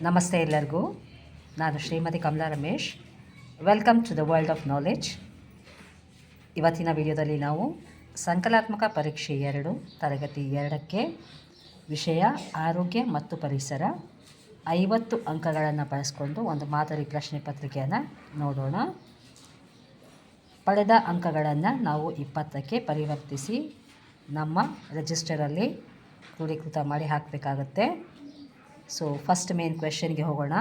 ನಮಸ್ತೆ ಎಲ್ಲರಿಗೂ. ನಾನು Shrimati Kamala Ramesh. Welcome to the world of knowledge. ಇವತ್ತಿನ ವಿಡಿಯೋದಲ್ಲಿ ನಾವು ಸಂಕಲಾತ್ಮಕ ಪರೀಕ್ಷೆ 2 ತರಗತಿ 2ಕ್ಕೆ ವಿಷಯ ಆರೋಗ್ಯ ಮತ್ತು ಪರಿಸರ 50 ಅಂಕಗಳನ್ನು ಬಳಸಿಕೊಂಡು ಒಂದು ಮಾದರಿ ಪ್ರಶ್ನೆ ಪತ್ರಿಕೆಯನ್ನು ನೋಡೋಣ. ಪಡೆದ ಅಂಕಗಳನ್ನು ನಾವು 20ಕ್ಕೆ ಪರಿವರ್ತಿಸಿ ನಮ್ಮ ರಿಜಿಸ್ಟರಲ್ಲಿ ಕ್ರೋಢೀಕೃತ ಮಾಡಿ ಹಾಕಬೇಕಾಗತ್ತೆ. ಸೊ ಫಸ್ಟ್ ಮೇನ್ ಕ್ವೆಶ್ಚನ್ಗೆ ಹೋಗೋಣ.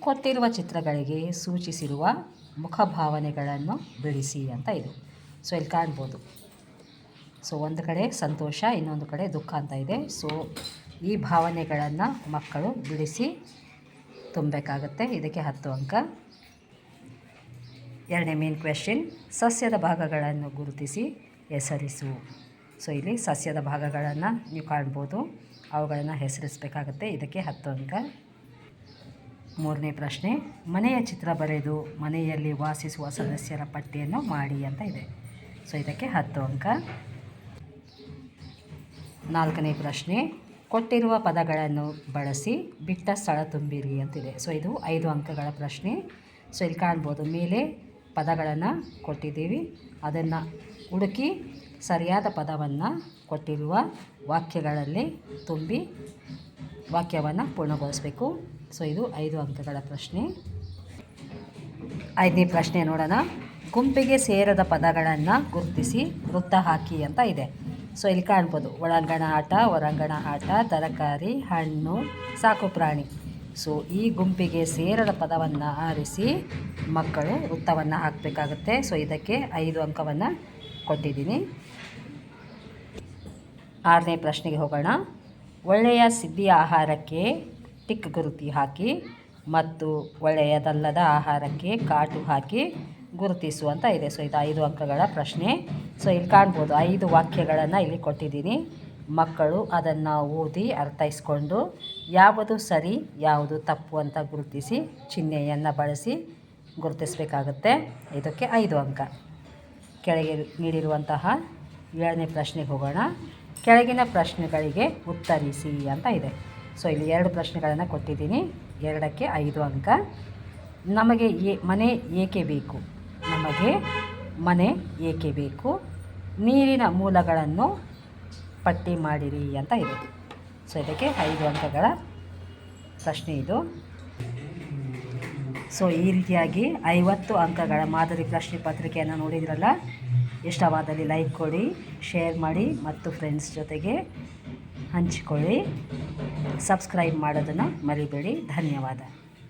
ಕೊಟ್ಟಿರುವ ಚಿತ್ರಗಳಿಗೆ ಸೂಚಿಸಿರುವ ಮುಖಭಾವನೆಗಳನ್ನು ಬಿಡಿಸಿ ಅಂತ ಇದೆ. ಸೊ ಇಲ್ಲಿ ಕಾಣ್ಬೋದು. ಸೊ ಒಂದು ಕಡೆ ಸಂತೋಷ, ಇನ್ನೊಂದು ಕಡೆ ದುಃಖ ಅಂತ ಇದೆ. ಸೊ ಈ ಭಾವನೆಗಳನ್ನು ಮಕ್ಕಳು ಬಿಡಿಸಿ ತುಂಬಬೇಕಾಗತ್ತೆ. ಇದಕ್ಕೆ 10 ಅಂಕ. ಎರಡನೇ ಮೇನ್ ಕ್ವೆಶ್ಚನ್, ಸಸ್ಯದ ಭಾಗಗಳನ್ನು ಗುರುತಿಸಿ ಹೆಸರಿಸು. ಸೊ ಇಲ್ಲಿ ಸಸ್ಯದ ಭಾಗಗಳನ್ನು ನೀವು ಕಾಣ್ಬೋದು, ಅವುಗಳನ್ನು ಹೆಸರಿಸಬೇಕಾಗತ್ತೆ. ಇದಕ್ಕೆ 10 ಅಂಕ. ಮೂರನೇ ಪ್ರಶ್ನೆ, ಮನೆಯ ಚಿತ್ರ ಬರೆದು ಮನೆಯಲ್ಲಿ ವಾಸಿಸುವ ಸದಸ್ಯರ ಪಟ್ಟಿಯನ್ನು ಮಾಡಿ ಅಂತ ಇದೆ. ಸೊ ಇದಕ್ಕೆ 10 ಅಂಕ. ನಾಲ್ಕನೇ ಪ್ರಶ್ನೆ, ಕೊಟ್ಟಿರುವ ಪದಗಳನ್ನು ಬಳಸಿ ಬಿಟ್ಟ ಸ್ಥಳ ತುಂಬಿರಿ ಅಂತಿದೆ. ಸೊ ಇದು 5 ಅಂಕಗಳ ಪ್ರಶ್ನೆ. ಸೊ ಇಲ್ಲಿ ಕಾಣ್ಬೋದು, ಮೇಲೆ ಪದಗಳನ್ನು ಕೊಟ್ಟಿದ್ದೀವಿ, ಅದನ್ನು ಹುಡುಕಿ ಸರಿಯಾದ ಪದವನ್ನು ಕೊಟ್ಟಿರುವ ವಾಕ್ಯಗಳಲ್ಲಿ ತುಂಬಿ ವಾಕ್ಯವನ್ನು ಪೂರ್ಣಗೊಳಿಸಬೇಕು. ಸೊ ಇದು 5 ಅಂಕಗಳ ಪ್ರಶ್ನೆ. 5ನೇ ಪ್ರಶ್ನೆ ನೋಡೋಣ. ಗುಂಪಿಗೆ ಸೇರದ ಪದಗಳನ್ನು ಗುರುತಿಸಿ ವೃತ್ತ ಹಾಕಿ ಅಂತ ಇದೆ. ಸೊ ಇಲ್ಲಿ ಕಾಣ್ಬೋದು, ಒಳಾಂಗಣ ಆಟ, ಹೊರಾಂಗಣ ಆಟ, ತರಕಾರಿ, ಹಣ್ಣು, ಸಾಕು ಪ್ರಾಣಿ. ಸೊ ಈ ಗುಂಪಿಗೆ ಸೇರದ ಪದವನ್ನು ಆರಿಸಿ ಮಕ್ಕಳು ವೃತ್ತವನ್ನು ಹಾಕಬೇಕಾಗುತ್ತೆ. ಸೊ ಇದಕ್ಕೆ 5 ಅಂಕವನ್ನು ಕೊಟ್ಟಿದ್ದೀನಿ. 6ನೇ ಪ್ರಶ್ನೆಗೆ ಹೋಗೋಣ. ಒಳ್ಳೆಯ ಸಿದ್ಧಿ ಆಹಾರಕ್ಕೆ ಟಿಕ್ ಗುರುತಿ ಹಾಕಿ ಮತ್ತು ಒಳ್ಳೆಯದಲ್ಲದ ಆಹಾರಕ್ಕೆ ಕಾಟು ಹಾಕಿ ಗುರುತಿಸು ಅಂತ ಇದೆ. ಸೊ ಇದು 5 ಅಂಕಗಳ ಪ್ರಶ್ನೆ. ಸೊ ಇಲ್ಲಿ ಕಾಣ್ಬೋದು, 5 ವಾಕ್ಯಗಳನ್ನು ಇಲ್ಲಿ ಕೊಟ್ಟಿದ್ದೀನಿ. ಮಕ್ಕಳು ಅದನ್ನು ಓದಿ ಅರ್ಥೈಸ್ಕೊಂಡು ಯಾವುದು ಸರಿ ಯಾವುದು ತಪ್ಪು ಅಂತ ಗುರುತಿಸಿ ಚಿಹ್ನೆಯನ್ನು ಬಳಸಿ ಗುರುತಿಸಬೇಕಾಗುತ್ತೆ. ಇದಕ್ಕೆ 5 ಅಂಕ. ಕೆಳಗೆ ನೀಡಿರುವಂತಹ 7ನೇ ಪ್ರಶ್ನೆಗೆ ಹೋಗೋಣ. ಕೆಳಗಿನ ಪ್ರಶ್ನೆಗಳಿಗೆ ಉತ್ತರಿಸಿ ಅಂತ ಇದೆ. ಸೊ ಇಲ್ಲಿ 2 ಪ್ರಶ್ನೆಗಳನ್ನು ಕೊಟ್ಟಿದ್ದೀನಿ. 2ಕ್ಕೆ 5 ಅಂಕ. ನಮಗೆ ಮನೆ ಏಕೆ ಬೇಕು? ನಮಗೆ ಮನೆ ಏಕೆ ಬೇಕು? ನೀರಿನ ಮೂಲಗಳನ್ನು ಪಟ್ಟಿ ಮಾಡಿರಿ ಅಂತ ಇದೆ. ಸೊ ಇದಕ್ಕೆ 5 ಅಂಕಗಳ ಪ್ರಶ್ನೆ ಇದು. ಸೊ ಈ ರೀತಿಯಾಗಿ 50 ಅಂಕಗಳ ಮಾದರಿ ಪ್ರಶ್ನೆ ಪತ್ರಿಕೆಯನ್ನು ನೋಡಿದ್ರಲ್ಲ. ಇಷ್ಟವಾದಲ್ಲಿ ಲೈಕ್ ಕೊಡಿ, ಶೇರ್ ಮಾಡಿ ಮತ್ತು ಫ್ರೆಂಡ್ಸ್ ಜೊತೆಗೆ ಹಂಚಿಕೊಳ್ಳಿ. ಸಬ್ಸ್ಕ್ರೈಬ್ ಮಾಡೋದನ್ನು ಮರಿಬೇಡಿ. ಧನ್ಯವಾದ.